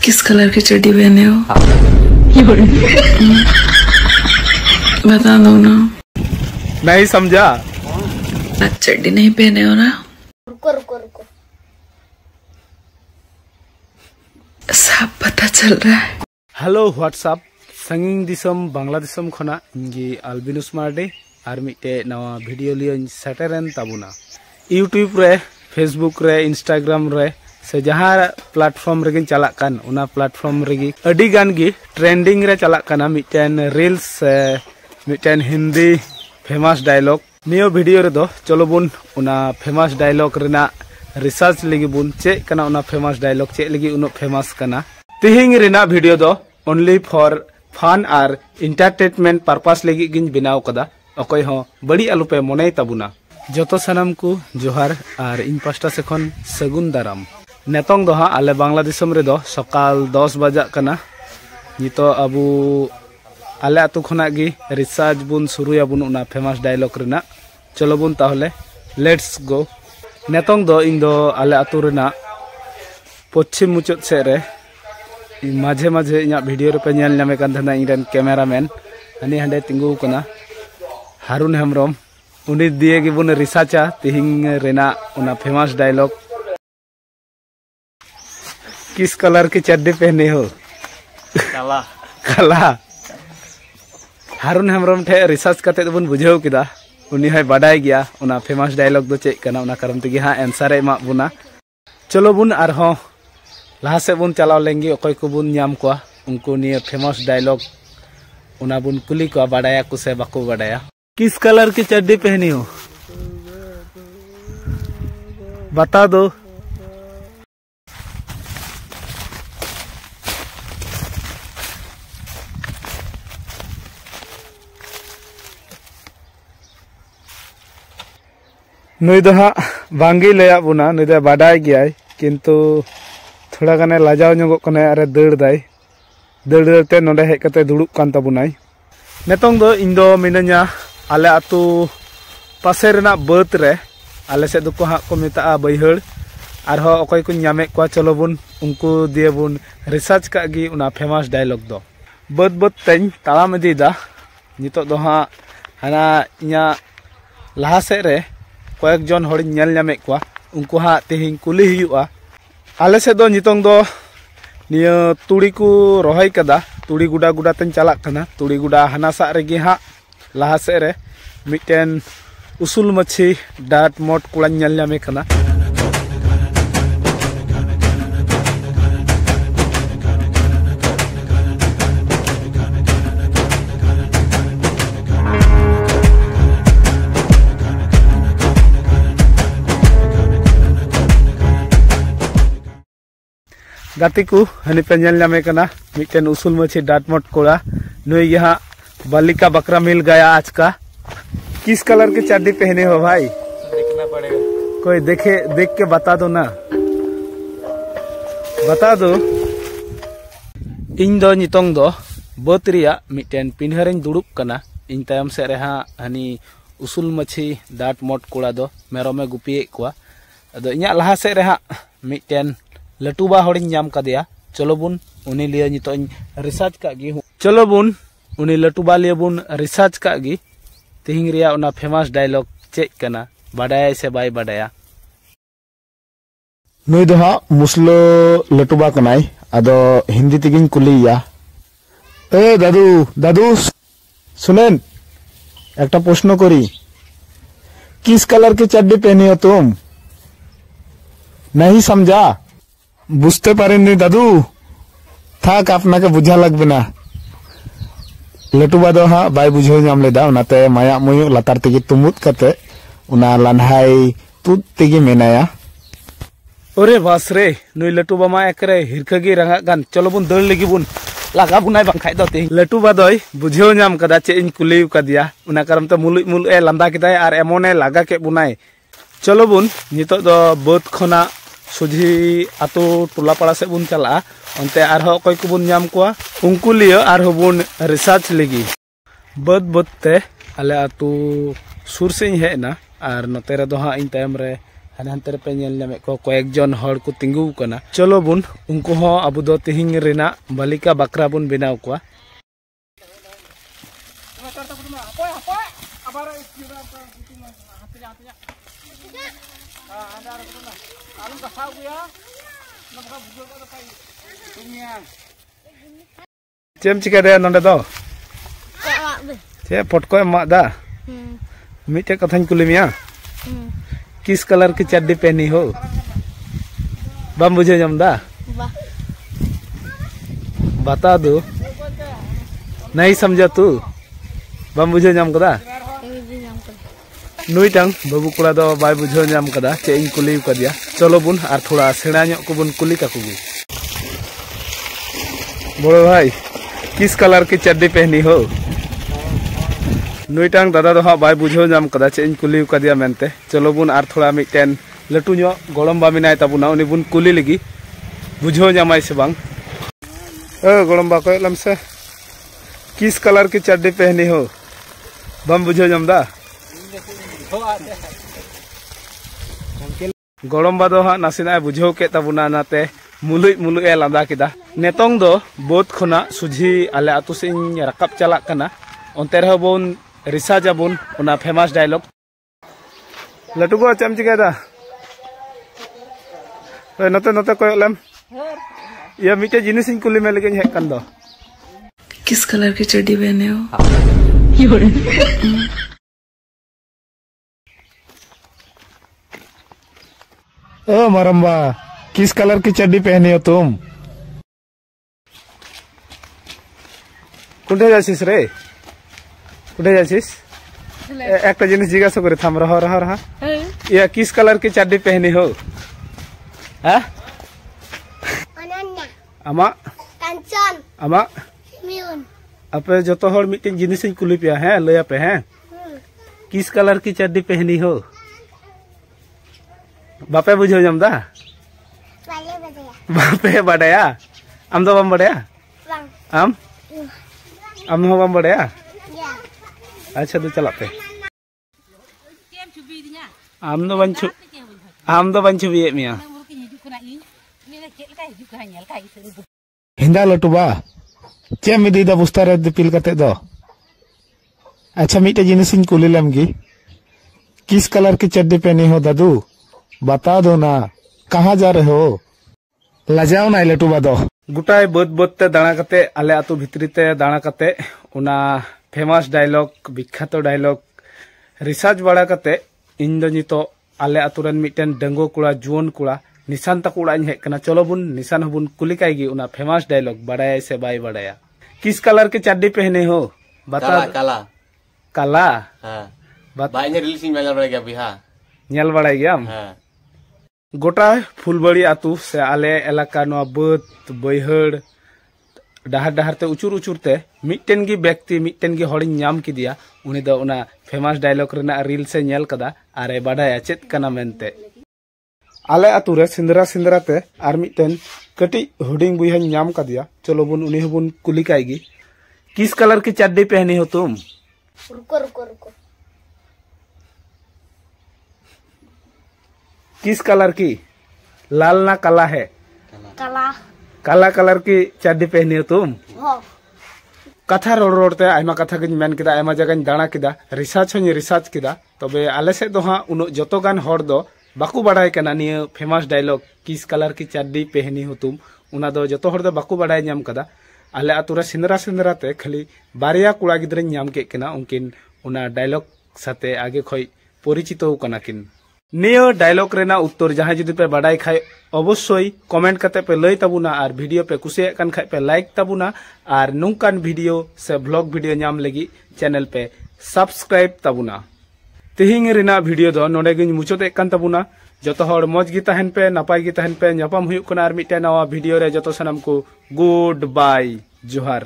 किस कलर की चड्डी पहने हो? बता दो ना। नहीं समझा। चड्डी नहीं पहने हो ना? रुको रुको रुको, सब पता चल रहा है। हेलो व्हाट्सअप संगिंग दिसम बांग्लादेशम खना इंगी अल्बिनुस मार्डे और मिटे नवा वीडियो लियो सेटरन ताबुना यूट्यूब रे फेसबुक रे इंस्टाग्राम रे से जहाँ प्लेटफॉर्म रेगिन चलाक कान उना प्लेटफॉर्म रेगी अडी गान गी ट्रेंडिंग रे चलाक काना मिटेन रील्स मिटेन हिंदी फेमस डायलॉग नियो वीडियो रे दो चलो बुन उना फेमस डायलॉग रेना रिसर्च लगी बुन चे कना उना फेमस डायलॉग चे लगी उनो फेमस कना तिहिंग रेना वीडियो दो ओनली फॉर फन और एंटरटेनमेंट पर्पस लगी गिन बनाव कदा अकोय हो बड़ी आलुपे मोने ताबुना जोतो सनम को जोहार और इन पास्टा से खन सगुन दाराम नेतोंग दो हाँ आले बांग्लादेशम रे दो सकाल 10 बजा कना नितो अबू आले आतु खना गी रिसर्च बुन शुरुया बुन उना फेमस डायलॉग रेना चलो बुन ताहले लेट्स गो नेतोंग दो इन दो आले आतु रेना पश्चिम मुचाद से रे माझे माझे इना वीडियो रे पे नेल नामे कान थाना इनरेन कैमरामैन हनी हंडे तिंगु कना हारून हेमब्रम उनी दिए गी बुन रिसर्चा तिहिंग रेना उना फेमस डायलॉग किस कलर की चड्डी पहने हो? काला काला हारून हेमब्रम ठे रिसर्च करते बुन बुझाव किदा उनी है बाडाय गया उना फेमस डायलॉग दो चेक कना उना कारण तेगी हाँ आंसर एमा बुना चलो बुन आर हो लहा से बुन चलाव लेंगे अकोय को बुन नाम को उनको निये फेमस डायलॉग उना बुन कुली को बाडाया को से बाको बाडाया किस कलर की चड्डी पहनी हो? बता दो। नुई दो हाँ बांगी लया बुना नुई दो बाडाय गया किंतु थोड़ा गाने लाजाव ᱧᱚᱜᱚᱜ कने अरे दौड़ दाय दौड़ दौड़ते नोडे हेज कते दुड़ुब कान ताबुनाय नेतोंग दो इन दो मिना냐 आले आतु पासे रेना बात रे आले से दुको हाँ को मेता बैहड़ और हो अकोय को नामे को चलो बुन उनको दिए बुन रिसर्च का गी उना फेमस डायलॉग दो बात बात तेन तालाम इदीदा नितो दो हाँ हाना इना लहा से रे कयेक जन हड़ नेल नामे को उनको हाँ तेहिं कुली हुआ आले से दो नितोंग दो निया तुड़ी को रोहय कदा तुड़ी गुडा गुडा तेन चलाक कना तुड़ी गुडा हानासा रेगी हाँ लहा से रे मिटेन उसूल मछी डाट मोट कुड़ा नेल नामे कना गाती को हनी पे नेल नामे कना मिटेन उसूल मछी डाट मोट कुड़ा नुई यहाँ बालिका बकरा मिल गया आज का किस कलर की चड्डी पहने हो भाई? देखना पड़ेगा कोई देख के बता दो ना बता दो। इन दो नितोंग दो बात रिया मिटेन पिन्हरें दुड़ुब कना इन तायम से रेहा हनी उसूल मछी डाट मोट कुड़ा दो मेरोमे गुपिए को अदो इना लहा से रेहा मिटेन लटुबा हड़िन नाम कदिया चलो बुन उनी लिया नितो रिसर्च का गी चलो बुन उनी लटुबा लिया बुन रिसर्च का गी तिहिंग रिया उना फेमस डायलॉग चेक कना बाडाया से बाय बाडाया नुई दो हाँ मुसलो लटुबा कनाई अदो हिंदी तिगिन कुलिया ए दादू दादू सुनेन एक प्रश्न करी किस कलर की चड्डी पहनी हो तुम? नहीं समझा? बुझते पारे नहीं दादू थाक अपना के बुझा लग बिना लटुबा दो हाँ बाय बुझो नाम लेदा उनाते माया मुयु लातार तेगी तुमुत कते उना लानहाई तुद तेगी मेनाया ओरे बास रे नुई लटुबा मा एकरे हिरखगी रंगा गान चलो बुन दौड़ लगी बुन लागा बुनाय बांखाय दो ते लटुबा दोय बुझो नाम कदा चे इन कुलिव कदिया उना कारण तो मुलुय मुलुय ए लांदा किदाय और एमोने लागा के बुनाय चलो बुन नितो दो बात खना सुझी आतो टोला पाड़ा से बुन चला अंते आरहो कोई को बुन नाम को उनको लिए आरहो बुन रिसर्च लगी बद बदते आले आतो सुर से है ना और नते रे दो हाँ इन टाइम रे हाने हानते पे नेल नामे को कयेक जन हड़ को तिंगु कना चलो बुन उनको हो अबु दो तिहिंग रेना बालिका बकरा बुन बनाव को चेम चिका दे नंदे दो चे पटको मादा मिटे कथाñ कुली मिया किस कलर की चड्डी पहनी हो बम बुझे जमदा बता दो नहीं समझा तू बम बुझे जम कदा नुई टांग बाबू कुड़ा दो बाय बुझे जम कदा चे इन कुली कदिया चलो बुन और थोड़ा सेड़ा ᱧᱚᱜ को बुन कुली ताकू बड़ो भाई किस कलर की चड्डी पहनी हो नुई टांग दादा दो हाँ बाय बुझे जम कदा चे इन कुली कदिया मेनते चलो बुन और थोड़ा मिटेन लटू ᱧᱚᱜ गोलम बा मिनाय ताबुना उनी बुन कुली लगी बुझे जमाय से बांग गोलम बा को लम से किस कलर की चड्डी पहनी हो बम बुझे जमदा गोलम बा दो हाँ नासिना बुझे के ताबुना नाते मुलुई मुलुई ए लांदा किदा नेतोंग दो बोध खुना सुझी आले आतु से रकाब चला कना ओंते रह बोन रिसर्च अबुन उना फेमस डायलॉग लटू को चम चिकादा नते नते को लम या मिटे जिनिस इन कुली में लगे हेक कन दो किस कलर की चड्डी पहने हो ओ मरम्बा किस कलर की चड्डी पहनी हो तुम कुंडे जासिस रे कुंडे जासिस एक जिनिस जिज्ञासा करे थाम रहा रहा रहा या किस कलर की चड्डी पहनी हो हाँ आमा कंचन आमा मिउन अपे जो तो हर मीटिंग जिनिस कुली पे हैं लया पे हैं किस कलर की चड्डी पहनी हो बापे बुझे जमदा वाले बदया बापे बड़या आम दो बम बड़या वांग आम हो बम बड़या या अच्छा तो चला पे आम दो बंचु भी मिया हिंदा लटुबा चेम इदी दा बुस्ता रे दिपिल कते दो अच्छा मिटे जिनिस इन कुली लमगी किस कलर की चड्डी पहनी हो दादू बता दो ना कहाँ जा रहे हो लजाओ ना लटुबा दो गुटाय बद बद ते दाणा कते आले आतु भितरी ते दाणा कते उना फेमस डायलॉग विख्यात डायलॉग रिसर्च बड़ा कते इन दो नितो आले आतु रन मिटेन डंगो कुड़ा जुवन कुड़ा निशान तक उड़ा हेक कना चलो बुन निशान बुन कुली काईगी उना फेमस डायलॉग बड़ाया से बाय बड़ाया किस कलर की चड्डी पहने हो बता काला काला हां बात बाय ने रिलीज में बड़ा गया बिहा नेल बड़ाई गया हां गोटा फुलबड़ी आतु से आले इलाका नो बद बैहड़ डहार डहार ते उचुर उचुर ते मिटेन गी व्यक्ति मिटेन गी हड़ी नाम किदिया उनी दो उना फेमस डायलॉग रेना रील से नेल कदा आरे बड़ाया चेत कना मेनते आले आतु रे सिंदरा सिंदरा ते आर मिटेन कटी हुडिंग बुइहा नाम कदिया चलो बुन उनी बुन कुली काईगी किस कलर की चड्डी पहनी हो तुम रुको रुको रुको किस कलर की लाल ना काला है काला काला कलर की चड्डी पहनी हो तुम हो कथा रोड रोड ते आयमा कथा गिन मेन किदा आयमा जगह दाणा किदा रिसर्च होनी रिसर्च किदा तबे आले से दो हां उनो जतो गान हर दो बाकू बाडाय कना निया फेमस डायलॉग किस कलर की चड्डी पहनी हो तुम उना दो जतो हर दो बाकू बाडाय नाम कदा आले आतुरा सिंदरा सिंदरा ते खाली बारिया कुड़ा गिद्रे नाम के कना उनकिन उना डायलॉग साथे आगे खय परिचित कना किन नियो डायलॉग रेना उत्तर जहां जुदी पे बाडाय खाय अवश्य कमेंट करते पे लय ताबुना और वीडियो पे कुसिया कान खाय पे लाइक ताबुना और नुंकान वीडियो से ब्लॉग वीडियो नाम लगी चैनल पे सब्सक्राइब ताबुना तिहिंग रेना वीडियो दो नोडे गिन मुचोते कान ताबुना जतो हर मौज गी तहन पे नापाय गी तहन पे न्यापाम हुयुक कना और मिटे नवा वीडियो रे जतो सनम को गुड बाय जोहार।